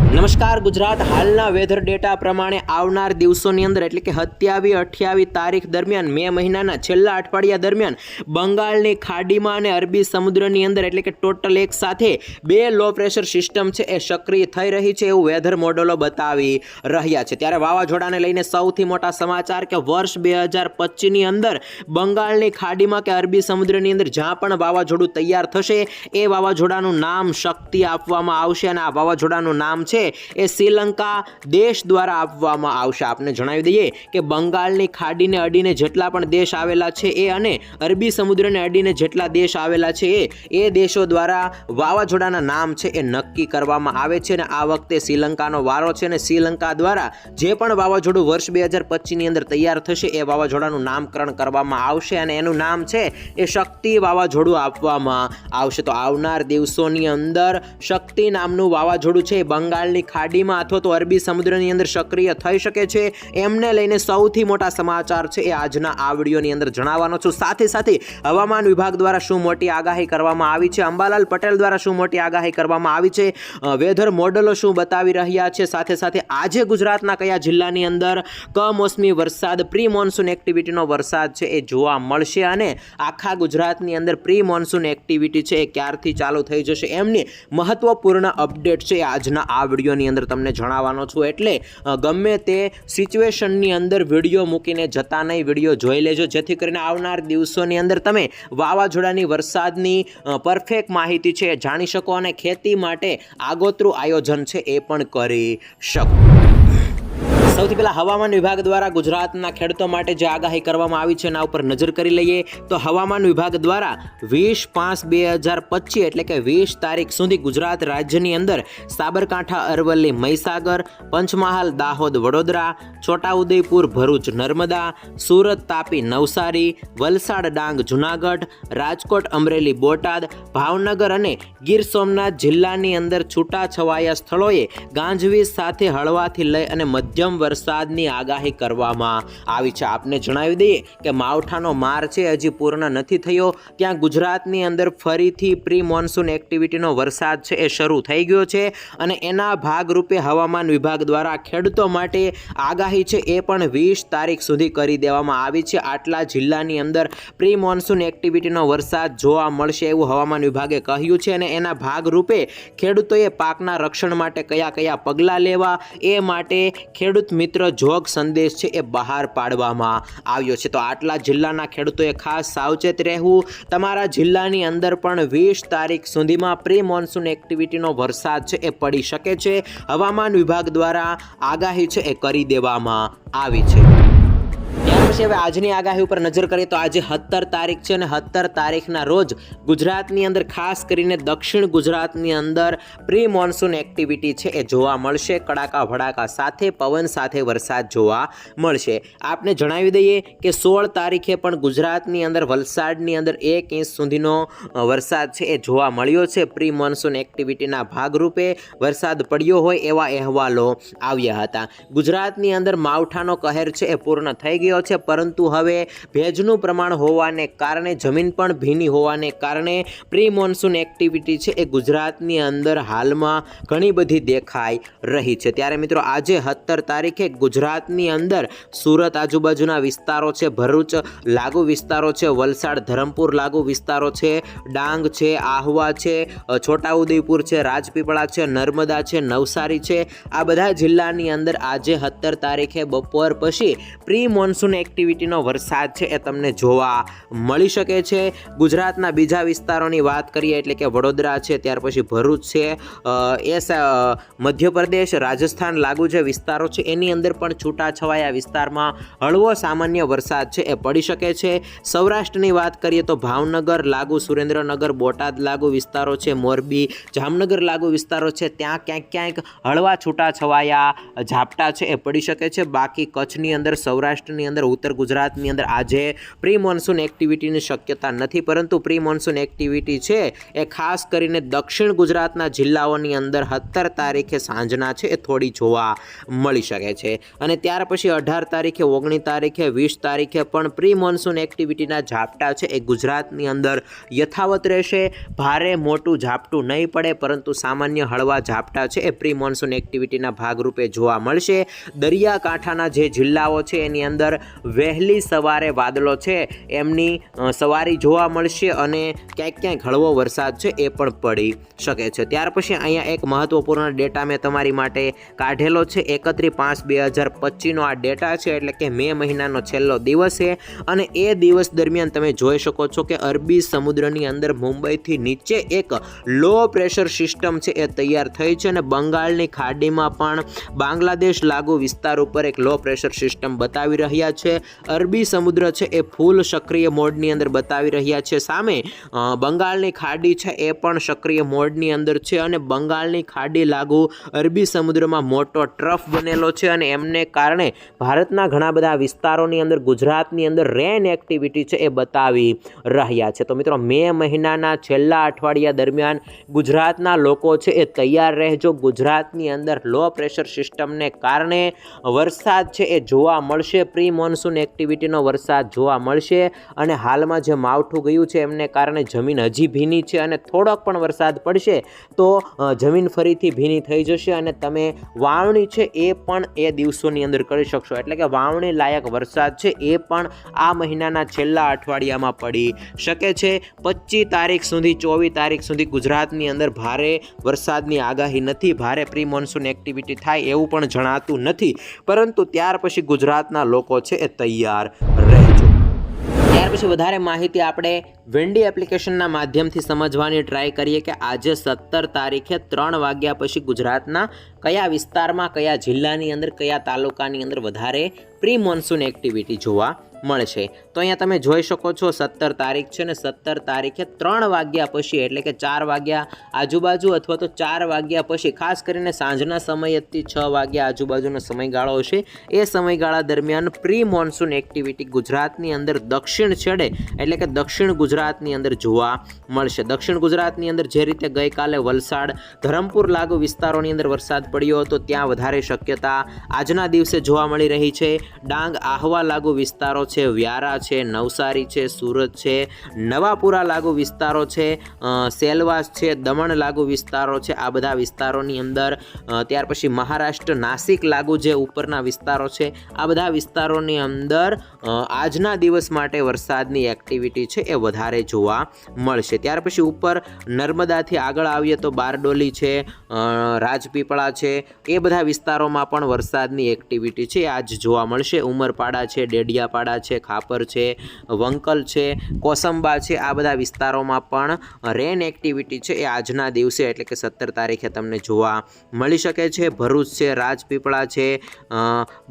નમસ્કાર ગુજરાત હાલના weather data પ્રમાણે આવનાર દિવસોની અંદર એટલે કે 27-28 તારીખ દરમિયાન મે મહિનાના છેલ્લા અઠવાડિયા દરમિયાન બંગાળની ખાડીમાં અને અરબી સમુદ્રની અંદર એટલે કે ટોટલ એક સાથે બે લો પ્રેશર સિસ્ટમ છે એ સક્રિય થઈ રહી છે એવું વેધર મોડેલો બતાવી રહ્યા છે। ત્યારે વાવાઝોડાને લઈને સૌથી મોટા સમાચાર કે વર્ષ 2025ની અંદર બંગાળની ખાડીમાં કે અરબી સમુદ્રની અંદર જ્યાં પણ વાવાઝોડું તૈયાર થશે એ વાવાઝોડાનું નામ શક્તિ આપવામાં આવશે અને આ વાવાઝોડાનું નામ છે એ શ્રીલંકા દેશ દ્વારા આપવામાં આવશે। આપને જણાવી દઈએ કે બંગાળની ખાડીને અડીને જેટલા પણ દેશ આવેલા છે એ અને અરબી સમુદ્રને અડીને જેટલા દેશ આવેલા છે એ દેશો દ્વારા વાવાઝોડાના નામ છે એ નક્કી કરવામાં આવે છે અને આ વખતે શ્રીલંકાનો વારો છે અને શ્રીલંકા દ્વારા જે પણ વાવાઝોડું વર્ષ 2025ની અંદર તૈયાર થશે એ વાવાઝોડાનું નામકરણ કરવામાં આવશે અને એનું નામ છે એ શક્તિ વાવાઝોડું આપવામાં આવશે। તો આવનાર દિવસોની અંદર શક્તિ નામનું વાવાઝોડું છે બંગાળની ખાડીમાં અથવા તો અરબી સમુદ્રની અંદર સક્રિય થઈ શકે છે એમને લઈને સૌથી મોટા સમાચાર છે એ આજના આ વિડીયોની અંદર જણાવવાનો છું। સાથે સાથે હવામાન વિભાગ દ્વારા શું મોટી આગાહી કરવામાં આવી છે, અંબાલાલ પટેલ દ્વારા શું મોટી આગાહી કરવામાં આવી છે, વેધર મોડેલો શું બતાવી રહ્યા છે, સાથે સાથે આજે ગુજરાતના કયા જિલ્લાની અંદર કમોસમી વરસાદ પ્રી મોન્સૂન એક્ટિવિટીનો વરસાદ છે એ જોવા મળશે અને આખા ગુજરાતની અંદર પ્રી મોન્સૂન એક્ટિવિટી છે એ ક્યારથી ચાલુ થઈ જશે એમની મહત્વપૂર્ણ અપડેટ છે આજના આ વિડીયોની અંદર તમને જણાવવાનો છું। એટલે ગમે તે સિચ્યુએશનની અંદર વિડીયો મૂકીને જતા નહીં, વિડીયો જોઈ લેજો જેથી કરીને આવનાર દિવસોની અંદર તમે વાવાઝોડાની વરસાદની પરફેક્ટ માહિતી છે એ જાણી શકો અને ખેતી માટે આગોતરું આયોજન છે એ પણ કરી શકો। સૌથી પહેલાં હવામાન વિભાગ દ્વારા ગુજરાતના ખેડૂતો માટે જે આગાહી કરવામાં આવી છે એના ઉપર નજર કરી લઈએ તો હવામાન વિભાગ દ્વારા 20/5/2025 એટલે કે 20 તારીખ સુધી ગુજરાત રાજ્યની અંદર સાબરકાંઠા, અરવલ્લી, મહીસાગર, પંચમહાલ, દાહોદ, વડોદરા, છોટાઉદેપુર, ભરૂચ, નર્મદા, સુરત, તાપી, નવસારી, વલસાડ, ડાંગ, જુનાગઢ, રાજકોટ, અમરેલી, બોટાદ, ભાવનગર અને ગીર સોમનાથ જિલ્લાની અંદર છૂટાછવાયા સ્થળોએ ગાંજવીજ સાથે હળવાથી લઈ અને મધ્યમ વરસાદની આગાહી કરવામાં આવી છે। આપને જણાવી દઈએ કે માવઠાનો માર છે હજી પૂર્ણ નથી થયો, ત્યાં ગુજરાતની અંદર ફરીથી પ્રી મોન્સૂન એક્ટિવિટીનો વરસાદ છે એ શરૂ થઈ ગયો છે અને એના ભાગરૂપે હવામાન વિભાગ દ્વારા ખેડૂતો માટે આગાહી છે એ પણ 20 તારીખ સુધી કરી દેવામાં આવી છે। આટલા જિલ્લાની અંદર પ્રી મોન્સૂન એક્ટિવિટીનો વરસાદ જોવા મળશે એવું હવામાન વિભાગે કહ્યું છે અને એના ભાગરૂપે ખેડૂતોએ પાકના રક્ષણ માટે કયા કયા પગલાં લેવા એ માટે ખેડૂત મિત્ર જોગ સંદેશ છે એ બહાર પાડવામાં આવ્યો છે। તો આટલા જિલ્લાના ખેડૂતોએ ખાસ સાવચેત રહેવું। તમારા જિલ્લાની અંદર પણ 20 તારીખ સુધીમાં પ્રી મોન્સૂન એક્ટિવિટીનો વરસાદ છે એ પડી શકે છે, હવામાન વિભાગ દ્વારા આગાહી છે એ કરી દેવામાં આવી છે। પછી હવે આજની આગાહી ઉપર નજર કરીએ તો આજે 17 તારીખ છે અને 17 તારીખના રોજ ગુજરાતની અંદર ખાસ કરીને દક્ષિણ ગુજરાતની અંદર પ્રી મોન્સૂન એક્ટિવિટી છે એ જોવા મળશે, કડાકા ભડાકા સાથે પવન સાથે વરસાદ જોવા મળશે। આપને જણાવી દઈએ કે 16 તારીખે પણ ગુજરાતની અંદર વલસાડની અંદર 1 ઇંચ સુધીનો વરસાદ છે એ જોવા મળ્યો છે। પ્રી મોન્સૂન એક્ટિવિટીના ભાગરૂપે વરસાદ પડ્યો હોય એવા અહેવાલો આવ્યા હતા। ગુજરાતની અંદર માવઠાનો કહેર છે એ પૂર્ણ થઈ ગયો છે પરંતુ હવે ભેજનું પ્રમાણ હોવાને કારણે જમીન પણ ભીની હોવાને કારણે પ્રી મોન્સૂન એક્ટિવિટી છે એ ગુજરાતની અંદર હાલમાં ઘણી બધી દેખાઈ રહી છે। ત્યારે મિત્રો આજે 17 તારીખે ગુજરાતની અંદર સુરત આજુબાજુના વિસ્તારો છે, ભરૂચ લાગુ વિસ્તારો છે, વલસાડ ધરમપુર લાગુ વિસ્તારો છે, ડાંગ છે, આહવા છે, છોટાઉદેપુર છે, રાજપીપળા છે, નર્મદા છે, નવસારી છે, આ બધા જિલ્લાની અંદર આજે 17 તારીખે બપોર પછી પ્રી મોન્સૂન એક્ટિવિટીનો વરસાદ છે એ તમને જોવા મળી શકે છે। ગુજરાતના બીજા વિસ્તારોની વાત કરીએ એટલે કે વડોદરા છે, ત્યાર પછી ભરૂચ છે, મધ્યપ્રદેશ, રાજસ્થાન લાગુ જે વિસ્તારો છે એની અંદર પણ છૂટાછવાયા વિસ્તારમાં હળવો સામાન્ય વરસાદ છે એ પડી શકે છે। સૌરાષ્ટ્રની વાત કરીએ તો ભાવનગર લાગુ, સુરેન્દ્રનગર, બોટાદ લાગુ વિસ્તારો છે, મોરબી, જામનગર લાગુ વિસ્તારો છે, ત્યાં ક્યાંક હળવા છૂટાછવાયા ઝાપટા છે એ પડી શકે છે। બાકી કચ્છની અંદર, સૌરાષ્ટ્રની અંદર, ઉત્તર ગુજરાતની અંદર આજે પ્રી મોન્સૂન એક્ટિવિટીની શક્યતા નથી, પરંતુ પ્રી મોન્સૂન એક્ટિવિટી છે એ ખાસ કરીને દક્ષિણ ગુજરાતના જિલ્લાઓની અંદર 17 તારીખે સાંજના છે એ થોડી જોવા મળી શકે છે. અને ત્યાર પછી 18 તારીખે, 19 તારીખે, 20 તારીખે પણ પ્રી મોન્સૂન એક્ટિવિટીના ઝાપટા છે એ ગુજરાતની અંદર યથાવત રહેશે. ભારે મોટું ઝાપટું નહીં પડે, પરંતુ સામાન્ય હળવા ઝાપટા છે એ પ્રી મોન્સૂન એક્ટિવિટીના ભાગરૂપે જોવા મળશે. દરિયાકાંઠાના જે જિલ્લાઓ છે એની અંદર વહેલી સવારે વાદળો છે એમની સવારી જોવા મળશે અને ક્યાંક ક્યાંક હળવો વરસાદ છે એ પણ પડી શકે છે. ત્યાર પછી અહીંયા એક મહત્વપૂર્ણ ડેટા મેં તમારી માટે કાઢેલો છે. 31/5/2025નો આ ડેટા છે, એટલે કે મે મહિનાનો છેલ્લો દિવસ છે. અને એ દિવસ દરમિયાન તમે જોઈ શકો છો કે અરબી સમુદ્રની અંદર મુંબઈથી નીચે એક લો પ્રેશર સિસ્ટમ છે એ તૈયાર થઈ છે અને બંગાળની ખાડીમાં પણ બાંગ્લાદેશ લાગુ વિસ્તાર ઉપર એક લો પ્રેશર સિસ્ટમ બતાવી રહ્યા છે. અરબી સમુદ્ર છે એ ફૂલ સક્રિય મોડની અંદર બતાવી રહ્યા છે. સામે બંગાળની ખાડી છે એ પણ સક્રિય મોડની અંદર છે અને બંગાળની ખાડી લાગુ અરબી સમુદ્રમાં મોટો ટ્રફ બનેલો છે અને એમને કારણે ભારતના ઘણા બધા વિસ્તારોની અંદર, ગુજરાતની અંદર રેન એક્ટિવિટી છે એ બતાવી રહ્યા છે. તો મિત્રો, મે મહિનાના છેલ્લા અઠવાડિયા દરમિયાન ગુજરાતના લોકો છે એ તૈયાર રહેજો. ગુજરાતની અંદર લો પ્રેશર સિસ્ટમને કારણે વરસાદ છે એ જોવા મળશે, પ્રી મોન્સૂન એક્ટિવિટીનો વરસાદ જોવા મળશે. અને હાલમાં જે માવઠું ગયું છે એમને કારણે જમીન હજી ભીની છે અને થોડોક પણ વરસાદ પડશે તો જમીન ફરીથી ભીની થઈ જશે અને તમે વાવણી છે એ પણ એ દિવસોની અંદર કરી શકશો. એટલે કે વાવણી લાયક વરસાદ છે એ પણ આ મહિનાના છેલ્લા અઠવાડિયામાં પડી શકે છે. 25 તારીખ સુધી, 24 તારીખ સુધી ગુજરાતની અંદર ભારે વરસાદની આગાહી નથી. ભારે પ્રી મોન્સૂન એક્ટિવિટી થાય એવું પણ જણાતું નથી, પરંતુ ત્યાર પછી ગુજરાતના લોકો છે એ તૈયાર રહેજો. ત્યાર પછી વધારે માહિતી આપણે વેન્ડી એપ્લિકેશનના માધ્યમથી સમજવાની ટ્રાય કરીએ કે આજે 17 તારીખે 3 વાગ્યા પછી ગુજરાતના કયા વિસ્તારમાં, કયા જિલ્લાની અંદર, કયા તાલુકાની અંદર વધારે પ્રી મોન્સૂન એક્ટિવિટી જોવા મળશે. તો અહીંયા તમે જોઈ શકો છો 17 તારીખ છે ને 17 તારીખે 3 વાગ્યા પછી, એટલે કે 4 વાગ્યા આજુબાજુ અથવા તો 4 વાગ્યા પછી, ખાસ કરીને સાંજના સમયથી 6 વાગ્યા આજુબાજુનો સમયગાળો હશે. એ સમયગાળા દરમિયાન પ્રી મોન્સૂન એક્ટિવિટી ગુજરાતની અંદર દક્ષિણ છેડે, એટલે કે દક્ષિણ ગુજરાતની અંદર જોવા મળશે. દક્ષિણ ગુજરાતની અંદર જે રીતે ગઈકાલે વલસાડ, ધરમપુર લાગુ વિસ્તારોની અંદર વરસાદ પડ્યો હતો, ત્યાં વધારે શક્યતા આજના દિવસે જોવા મળી રહી છે. ડાંગ, આહવા લાગુ વિસ્તારો છે, વ્યારા છે, નવસારી છે, સુરત છે, નવાપુરા લાગુ વિસ્તારો છે, સેલવાસ છે, દમણ લાગુ વિસ્તારો છે, આ બધા વિસ્તારોની અંદર, ત્યાર પછી મહારાષ્ટ્ર, નાસિક લાગુ જે ઉપરના વિસ્તારો છે, આ બધા વિસ્તારોની અંદર આજના દિવસ માટે વરસાદની એક્ટિવિટી છે એ વધારે જોવા મળશે. ત્યાર પછી ઉપર નર્મદાથી આગળ આવીએ તો બારડોલી છે, રાજપીપળા છે, એ બધા વિસ્તારોમાં પણ વરસાદની એક્ટિવિટી છે આજ જોવા મળશે. ઉમરપાડા છે, ડેડિયાપાડા છે, ખાપર છે, વંકલ છે, કોસંબા છે, આ બધા વિસ્તારોમાં પણ રેન એક્ટિવિટી છે એ આજના દિવસે, એટલે કે 17 તારીખે તમને જોવા મળી શકે છે. ભરૂચ છે, રાજપીપળા છે,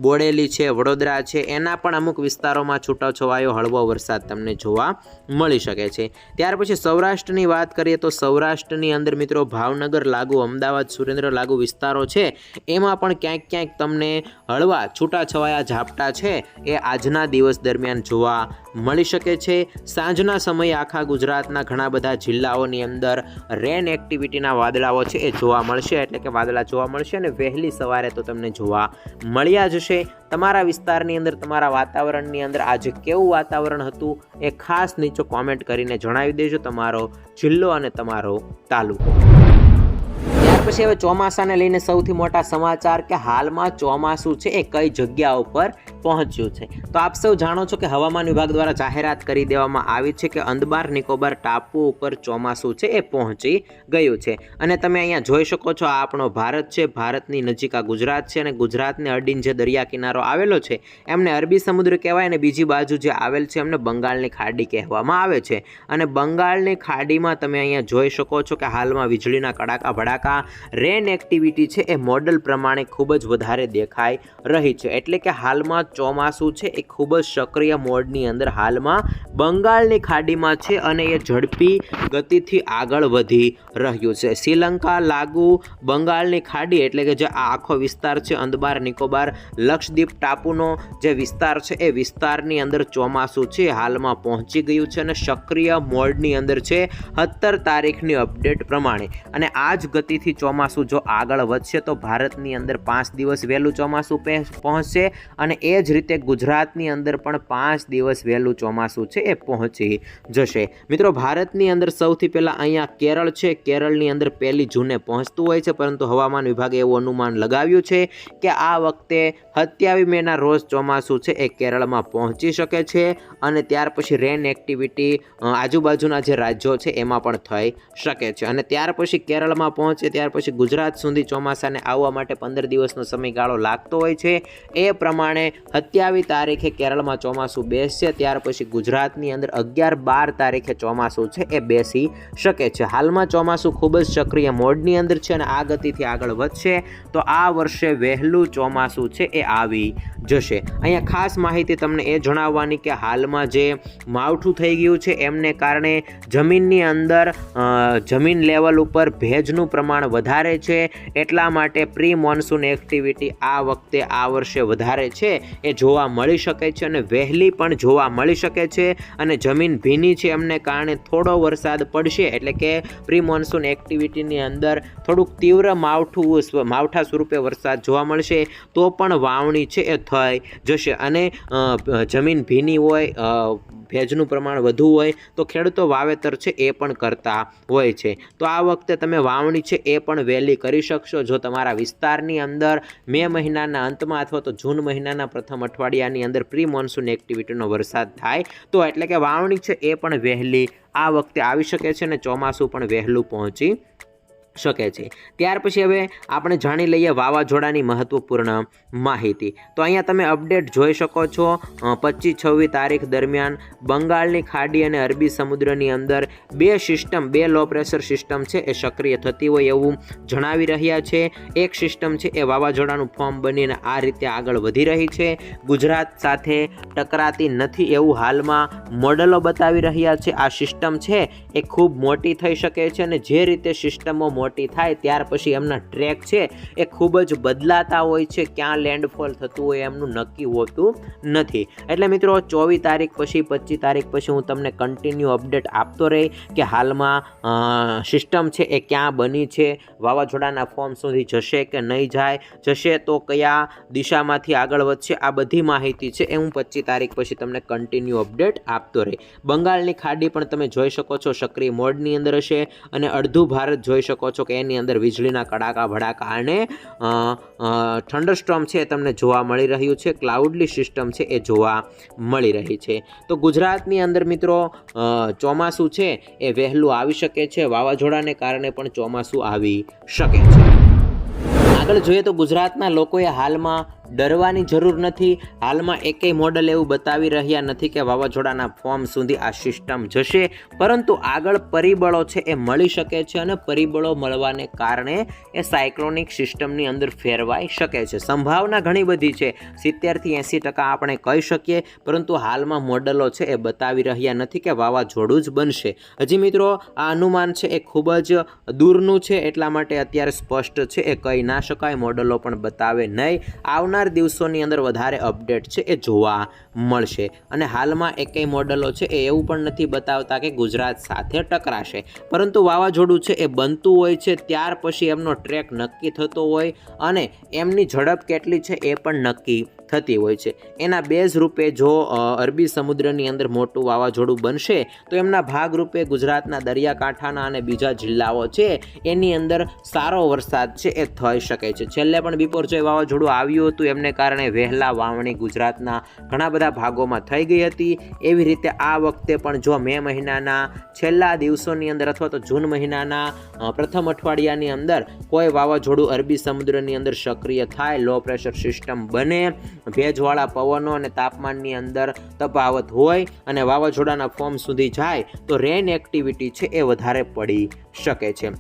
બોડેલી છે, વડોદરા છે, એના પણ અમુક વિસ્તારોમાં છૂટાછવાયો હળવો વરસાદ તમને જોવા મળી શકે છે. ત્યાર પછી સૌરાષ્ટ્રની વાત કરીએ તો સૌરાષ્ટ્રની અંદર મિત્રો ભાવનગર લાગુ, અમદાવાદ, સુરેન્દ્ર લાગુ વિસ્તારો છે એમાં પણ ક્યાંક ક્યાંક તમને હળવા છૂટાછવાયા ઝાપટા છે એ આજના દિવસ દરમિયાન જોવા મળી શકે છે. સાંજના સમયે આખા ગુજરાતના ઘણા બધા જિલ્લાઓની અંદર રેન એક્ટિવિટીના વાદળાઓ છે એ જોવા મળશે, એટલે કે વાદળા જોવા મળશે અને વહેલી સવારે તો તમને જોવા મળ્યા જશે. તમારા વિસ્તારની અંદર, તમારા વાતાવરણની અંદર આજે કેવું વાતાવરણ હતું એ ખાસ નીચે કોમેન્ટ કરીને જણાવી દેજો, તમારો જિલ્લો અને તમારો તાલુકો. ત્યાર પછી હવે ચોમાસાને લઈને સૌથી મોટા સમાચાર કે હાલમાં ચોમાસું છે એ કઈ જગ્યા ઉપર પહોંચ્યું છે. તો આપ સૌ જાણો છો કે હવામાન વિભાગ દ્વારા જાહેરાત કરી દેવામાં આવી છે કે અંદમાન નિકોબાર ટાપુ ઉપર ચોમાસું છે એ પહોંચી ગયું છે. અને તમે અહીંયા જોઈ શકો છો, આ આપણો ભારત છે, ભારતની નજીક આ ગુજરાત છે અને ગુજરાતને અડીને જે દરિયા કિનારો આવેલો છે એમને અરબી સમુદ્ર કહેવાય અને બીજી બાજુ જે આવેલ છે એમને બંગાળની ખાડી કહેવામાં આવે છે. અને બંગાળની ખાડીમાં તમે અહીંયા જોઈ શકો છો કે હાલમાં વીજળીના કડાકા ભડાકા, રેન એક્ટિવિટી છે એ મોડલ પ્રમાણે ખૂબ જ વધારે દેખાઈ રહી છે. એટલે કે હાલમાં ચોમાસું છે એ ખૂબ જ સક્રિય મોડની અંદર હાલમાં બંગાળની ખાડીમાં છે અને એ ઝડપી ગતિથી આગળ વધી રહ્યું છે. શ્રીલંકા લાગુ બંગાળની ખાડી એટલે કે જે આ આખો વિસ્તાર છે અંદમાન નિકોબાર લક્ષદ્વીપ ટાપુનો જે વિસ્તાર છે એ વિસ્તારની અંદર ચોમાસું છે હાલમાં પહોંચી ગયું છે અને સક્રિય મોડની અંદર છે 17 તારીખની અપડેટ પ્રમાણે. અને આ જ ગતિથી ચોમાસું જો આગળ વધશે તો ભારતની અંદર 5 દિવસ વહેલું ચોમાસું પહોંચશે અને એ જ રીતે ગુજરાતની અંદર પણ 5 દિવસ વહેલું ચોમાસું છે એ પહોંચી જશે. મિત્રો ભારતની અંદર સૌથી પહેલાં અહીંયા કેરળ છે. કેરળની અંદર 1 જૂને પહોંચતું હોય છે, પરંતુ હવામાન વિભાગે એવું અનુમાન લગાવ્યું છે કે આ વખતે 27 મેના રોજ ચોમાસું છે એ કેરળમાં પહોંચી શકે છે અને ત્યાર પછી રેન એક્ટિવિટી આજુબાજુના જે રાજ્યો છે એમાં પણ થઈ શકે છે. અને ત્યાર પછી કેરળમાં પહોંચે ત્યાર પછી ગુજરાત સુધી ચોમાસાને આવવા માટે 15 દિવસનો સમયગાળો લાગતો હોય છે. એ પ્રમાણે 27 તારીખે કેરળમાં ચોમાસું બેસશે, ત્યાર પછી ગુજરાતની અંદર 11-12 તારીખે ચોમાસું છે એ બેસી શકે છે. હાલમાં ચોમાસું ખૂબ જ સક્રિય મોડની અંદર છે અને આ ગતિથી આગળ વધશે તો આ વર્ષે વહેલું ચોમાસું છે એ આવી જશે. અહીંયા ખાસ માહિતી તમને એ જણાવવાની કે હાલમાં જે માવઠું થઈ ગયું છે એમને કારણે જમીનની અંદર જમીન લેવલ ઉપર ભેજનું પ્રમાણ વધારે છે, એટલા માટે પ્રી મોન્સૂન એક્ટિવિટી આ વખતે આ વર્ષે વધારે છે એ જોવા મળી શકે છે અને વહેલી પણ જોવા મળી શકે છે. અને જમીન ભીની છે એમને કારણે થોડો વરસાદ પડશે એટલે કે પ્રી મોન્સૂન એક્ટિવિટીની અંદર થોડુંક તીવ્ર માવઠા સ્વરૂપે વરસાદ જોવા મળશે તો પણ વાવણી છે એ થઈ જશે. અને જમીન ભીની હોય, ભેજનું પ્રમાણ વધુ હોય તો ખેડૂતો વાવેતર છે એ પણ કરતા હોય છે. તો આ વખતે તમે વાવણી છે એ પણ વહેલી કરી શકશો જો તમારા વિસ્તારની અંદર મે મહિનાના અંતમાં અથવા તો જૂન મહિનાના પ્રથમ અઠવાડિયાની અંદર પ્રી મોન્સૂન એક્ટિવિટીનો વરસાદ થાય તો. એટલે કે વાવણી છે એ પણ વહેલી આ વખતે આવી શકે છે અને ચોમાસું પણ વહેલું પહોંચી શકે છે. ત્યાર પછી હવે આપણે જાણી લઈએ વાવાઝોડાની મહત્વપૂર્ણ માહિતી. તો અહીંયા તમે અપડેટ જોઈ શકો છો. 25-26 તારીખ દરમિયાન બંગાળની ખાડી અને અરબી સમુદ્રની અંદર બે લો પ્રેશર સિસ્ટમ છે એ સક્રિય થતી હોય એવું જણાવી રહ્યા છે. એક સિસ્ટમ છે એ વાવાઝોડાનું ફોર્મ બનીને આ રીતે આગળ વધી રહી છે, ગુજરાત સાથે ટકરાતી નથી એવું હાલમાં મોડલો બતાવી રહ્યા છે. આ સિસ્ટમ છે એ ખૂબ મોટી થઈ શકે છે અને જે રીતે સિસ્ટમો મોટી થાય ત્યાર પછી એમના ટ્રેક છે એ ખૂબ જ બદલાતા હોય છે, ક્યાં લેન્ડફોલ થતું હોય એમનું નક્કી હોતું નથી. એટલે મિત્રો 24 તારીખ પછી 25 તારીખ પછી હું તમને કન્ટિન્યુ અપડેટ આપતો રહી કે હાલમાં સિસ્ટમ છે એ ક્યાં બની છે, વાવાઝોડાના ફોર્મ સુધી જશે કે નહીં જાય, જશે તો કયા દિશામાંથી આગળ વધશે, આ બધી માહિતી છે એ હું 25 તારીખ પછી તમને કન્ટિન્યુ અપડેટ આપતો રહી. બંગાળની ખાડી પણ તમે જોઈ શકો છો સક્રિય મોડની અંદર હશે અને અડધું ભારત જોઈ શકો છો કે એની અંદર વીજળીના કડાકા ભડાકા અને થંડરસ્ટોર્મ છે તમને જોવા મળી રહ્યું છે, ક્લાઉડલી સિસ્ટમ છે એ જોવા મળી રહી છે. તો ગુજરાતની અંદર મિત્રો ચોમાસું છે એ વહેલું આવી શકે છે, વાવાઝોડાને કારણે પણ ચોમાસું આવી શકે છે. આગળ જોઈએ તો ગુજરાતના લોકોએ હાલમાં ડરવાની જરૂર નથી. હાલમાં એકેય મોડલ એવું બતાવી રહ્યા નથી કે વાવાઝોડાના ફોર્મ સુધી આ સિસ્ટમ જશે, પરંતુ આગળ પરિબળો છે એ મળી શકે છે અને પરિબળો મળવાને કારણે એ સાયક્લોનિક સિસ્ટમની અંદર ફેરવાઈ શકે છે. સંભાવના ઘણી બધી છે, 70થી 80% આપણે કહી શકીએ, પરંતુ હાલમાં મોડલો છે એ બતાવી રહ્યા નથી કે વાવાઝોડું જ બનશે. હજી મિત્રો આ અનુમાન છે એ ખૂબ જ દૂરનું છે, એટલા માટે અત્યારે સ્પષ્ટ છે એ કહી ના શકાય, મોડલો પણ બતાવે નહીં. આવનાર દિવસોની અંદર વધારે અપડેટ છે એ જોવા મળશે. અને હાલમાં એકેય મોડલો છે એ એવું પણ નથી બતાવતા કે ગુજરાત સાથે ટકરાશે, પરંતુ વાવાઝોડું છે એ બનતું હોય છે ત્યાર પછી એમનો ટ્રેક નક્કી થતો હોય અને એમની ઝડપ કેટલી છે એ પણ નક્કી થતી હોય છે. એના બેઝ રૂપે જો અરબી સમુદ્રની અંદર મોટું વાવાઝોડું બનશે તો એમના ભાગરૂપે ગુજરાતના દરિયાકાંઠાના અને બીજા જિલ્લાઓ છે એની અંદર સારો વરસાદ છે એ થઈ શકે છે. છેલ્લે પણ બિપોરજોય વાવાઝોડું આવ્યું હતું, એમને કારણે વહેલા વાવણી ગુજરાતના ઘણા બધા ભાગોમાં થઈ ગઈ હતી. એવી રીતે આ વખતે પણ જો મે મહિનાના છેલ્લા દિવસોની અંદર અથવા તો જૂન મહિનાના પ્રથમ અઠવાડિયાની અંદર કોઈ વાવાઝોડું અરબી સમુદ્રની અંદર સક્રિય થાય, લો પ્રેશર સિસ્ટમ બને, ભેજવાળા પવનો અને તાપમાનની અંદર તફાવત હોય અને વાવાઝોડાના ફોર્મ સુધી જાય તો રેન એક્ટિવિટી છે એ વધારે પડી શકે છે.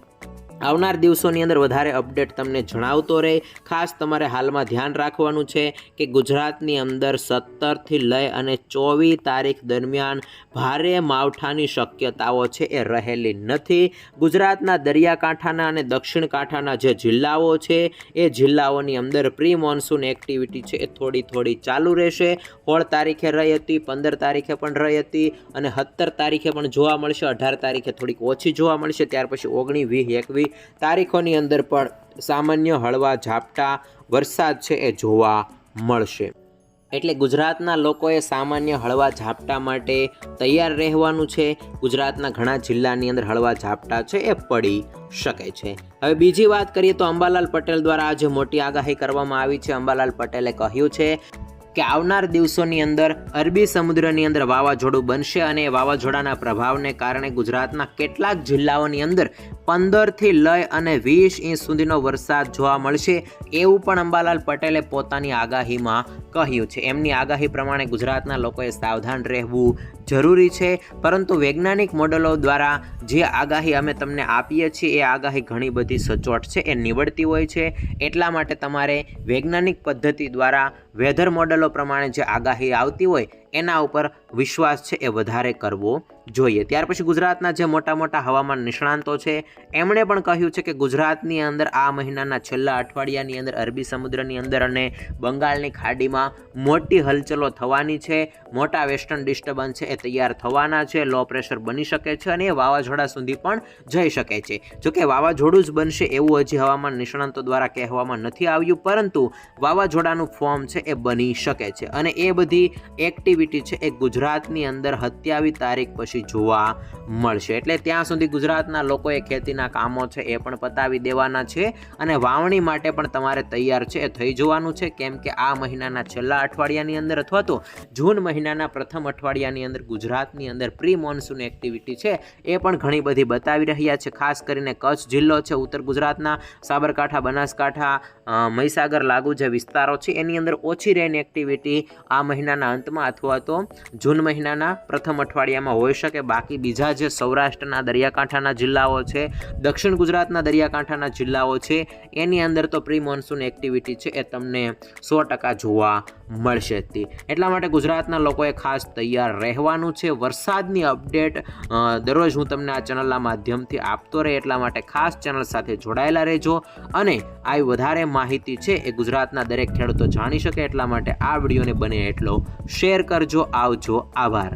આવનાર દિવસોની અંદર વધારે અપડેટ તમને જણાવતો રહે. ખાસ તમારે હાલમાં ધ્યાન રાખવાનું છે કે ગુજરાતની અંદર 17થી લઈ અને 24 તારીખ દરમિયાન ભારે માવઠાની શક્યતાઓ છે એ રહેલી નથી. ગુજરાતના દરિયાકાંઠાના અને દક્ષિણ કાંઠાના જે જિલ્લાઓ છે એ જિલ્લાઓની અંદર પ્રી મોન્સૂન એક્ટિવિટી છે એ થોડી ચાલુ રહેશે. 16 તારીખે રહી હતી, 15 તારીખે પણ રહી હતી અને 17 તારીખે પણ જોવા મળશે. 18 તારીખે થોડીક ઓછી જોવા મળશે. ત્યાર પછી 19, 20, 21 તારીખોની અંદર પણ સામાન્ય હળવા ઝાપટા વરસાદ છે એ જોવા મળશે. એટલે ગુજરાતના લોકોએ સામાન્ય હળવા ઝાપટા માટે તૈયાર રહેવાનું છે. ગુજરાતના ઘણા જિલ્લાની અંદર હળવા ઝાપટા છે એ પડી શકે છે. હવે બીજી વાત કરીએ તો અંબાલાલ પટેલ દ્વારા આજે મોટી આગાહી કરવામાં આવી છે. અંબાલાલ પટેલે કહ્યું છે કે આવનાર દિવસોની અંદર અરબી સમુદ્રની અંદર વાવાઝોડું બનશે અને એ વાવાઝોડાના પ્રભાવને કારણે ગુજરાતના કેટલાક જિલ્લાઓની અંદર 15થી લઈ અને 20 ઇંચ સુધીનો વરસાદ જોવા મળશે એવું પણ અંબાલાલ પટેલે પોતાની આગાહીમાં કહ્યું છે. એમની આગાહી પ્રમાણે ગુજરાતના લોકોએ સાવધાન રહેવું જરૂરી છે. પરંતુ વૈજ્ઞાનિક મોડેલો દ્વારા જે આગાહી અમે તમને આપીએ છીએ એ આગાહી ઘણી બધી સચોટ છે, એ નીવડતી હોય છે. એટલા માટે તમારે વૈજ્ઞાનિક પદ્ધતિ દ્વારા વેધર મોડેલો પ્રમાણે જે આગાહી આવતી હોય એના ઉપર વિશ્વાસ છે એ વધારે કરવો જોઈએ. ત્યાર પછી ગુજરાતના જે મોટા હવામાન નિષ્ણાંતો છે એમણે પણ કહ્યું છે કે ગુજરાતની અંદર આ મહિનાના છેલ્લા અઠવાડિયાની અંદર અરબી સમુદ્રની અંદર અને બંગાળની ખાડીમાં મોટી હલચલો થવાની છે. મોટા વેસ્ટર્ન ડિસ્ટર્બન્સ છે એ તૈયાર થવાના છે. લો પ્રેશર બની શકે છે અને એ વાવાઝોડા સુધી પણ જઈ શકે છે. જોકે વાવાઝોડું જ બનશે એવું હજી હવામાન નિષ્ણાંતો દ્વારા કહેવામાં નથી આવ્યું, પરંતુ વાવાઝોડાનું ફોર્મ છે એ બની શકે છે. અને એ બધી એક્ટિવિટી છે એ ગુજરાતની અંદર 27 તારીખ પછી જોવા મળશે. એટલે ત્યાં સુધી ગુજરાતના લોકોએ ખેતીના કામો છે એ પણ પતાવી દેવાના છે અને વાવણી માટે પણ તમારે તૈયાર છે એ થઈ જવાનું છે. કેમ કે આ મહિનાના છેલ્લા અઠવાડિયાની અંદર અથવા તો જૂન મહિનાના પ્રથમ અઠવાડિયાની અંદર ગુજરાતની અંદર પ્રી મોન્સૂન એક્ટિવિટી છે એ પણ ઘણી બધી બતાવી રહ્યા છે. ખાસ કરીને કચ્છ જિલ્લો છે, ઉત્તર ગુજરાતના સાબરકાંઠા, બનાસકાંઠા, મહીસાગર લાગુ જે વિસ્તારો છે એની અંદર ઓછી રેન એક્ટિવિટી આ મહિનાના અંતમાં અથવા તો જૂન મહિનાના પ્રથમ અઠવાડિયામાં હોઈ શકે. બાકી બીજા જે સૌરાષ્ટ્રના દરિયાકાંઠાના જિલ્લાઓ છે, દક્ષિણ ગુજરાતના દરિયાકાંઠાના જિલ્લાઓ છે એની અંદર તો પ્રી મોન્સૂન એક્ટિવિટી છે એ તમને 100% જોવા મળશે. એટલા માટે ગુજરાતના લોકોએ ખાસ તૈયાર રહેવાનું છે. વરસાદની અપડેટ દરરોજ હું તમને આ ચેનલના માધ્યમથી આપતો રહે, એટલા માટે ખાસ ચેનલ સાથે જોડાયેલા રહેજો અને આવી વધારે માહિતી છે એ ગુજરાતના દરેક ખેડૂતો જાણી શકે એટલા માટે આ વિડીયોને બને એટલો શેર કરજો. આવજો. આભાર.